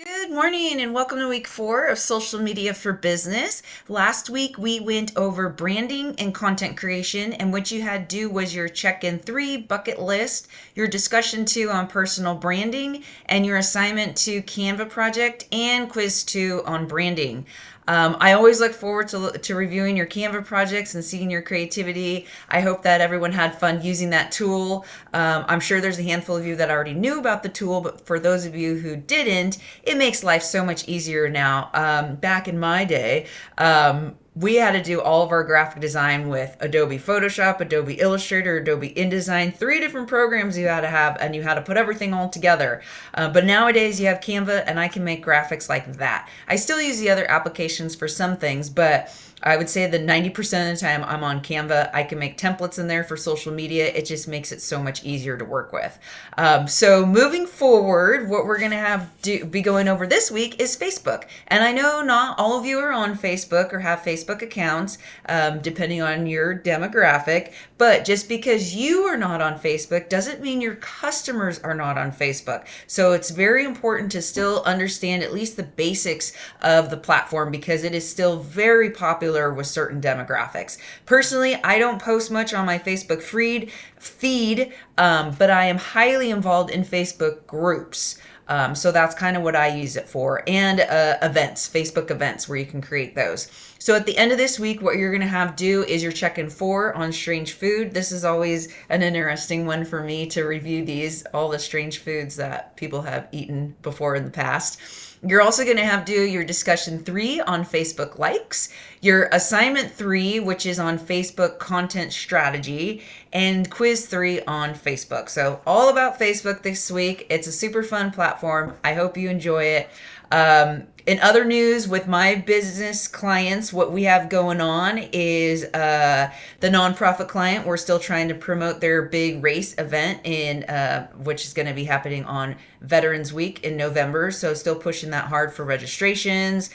Good morning and welcome to week 4 of Social Media for Business. Last week we went over branding and content creation, and what you had to do was your check-in 3 bucket list, your discussion 2 on personal branding, and your assignment 2 Canva project, and quiz 2 on branding. I always look forward to reviewing your Canva projects and seeing your creativity. I hope that everyone had fun using that tool. I'm sure there's a handful of you that already knew about the tool, but for those of you who didn't, it makes life so much easier now. Back in my day, we had to do all of our graphic design with Adobe Photoshop, Adobe Illustrator, Adobe InDesign, 3 different programs you had to have, and you had to put everything all together. But nowadays you have Canva, and I can make graphics like that. I still use the other applications for some things, but I would say that 90% of the time I'm on Canva. I can make templates in there for social media. It just makes it so much easier to work with. So moving forward, what we're going to be going over this week is Facebook. And I know not all of you are on Facebook or have Facebook accounts, depending on your demographic. But just because you are not on Facebook doesn't mean your customers are not on Facebook. So it's very important to still understand at least the basics of the platform because it is still very popular with certain demographics. Personally, I don't post much on my Facebook feed, but I am highly involved in Facebook groups. So that's kind of what I use it for. And events, Facebook events, where you can create those. So at the end of this week, what you're going to have do is your check-in 4 on strange food. This is always an interesting one for me to review all the strange foods that people have eaten before in the past. You're also going to have do your discussion 3 on Facebook likes, your assignment 3, which is on Facebook content strategy, and quiz 3 on Facebook. So all about Facebook this week. It's a super fun platform. I hope you enjoy it. In other news with my business clients, what we have going on is the nonprofit client. We're still trying to promote their big race event which is going to be happening on Veterans Week in November. So still pushing that hard for registrations.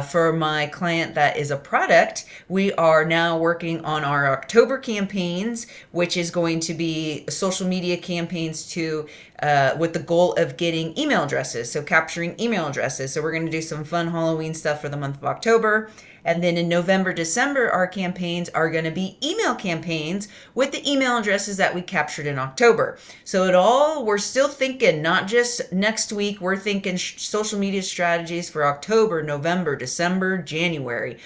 For my client that is a product, we are now working on our October campaigns, which is going to be social media campaigns with the goal of getting email addresses, so capturing email addresses. So we're going to do some fun Halloween stuff for the month of October. And then in November, December, our campaigns are going to be email campaigns with the email addresses that we captured in October. So we're still thinking, not just next week, we're thinking social media strategies for October, November, December, January.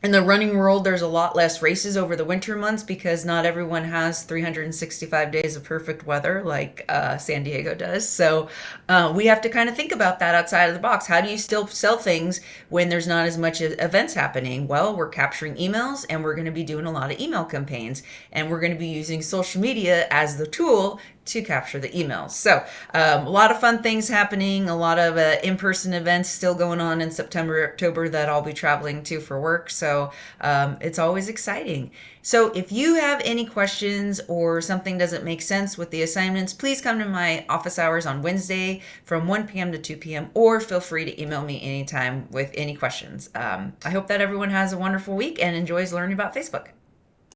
In the running world, there's a lot less races over the winter months because not everyone has 365 days of perfect weather like San Diego does. So we have to kind of think about that outside of the box. How do you still sell things when there's not as much events happening? Well, we're capturing emails and we're going to be doing a lot of email campaigns. And we're going to be using social media as the tool to capture the emails. So a lot of fun things happening, a lot of in-person events still going on in September, October that I'll be traveling to for work. So it's always exciting. So if you have any questions or something doesn't make sense with the assignments, please come to my office hours on Wednesday from 1 p.m. to 2 p.m. or feel free to email me anytime with any questions. I hope that everyone has a wonderful week and enjoys learning about Facebook.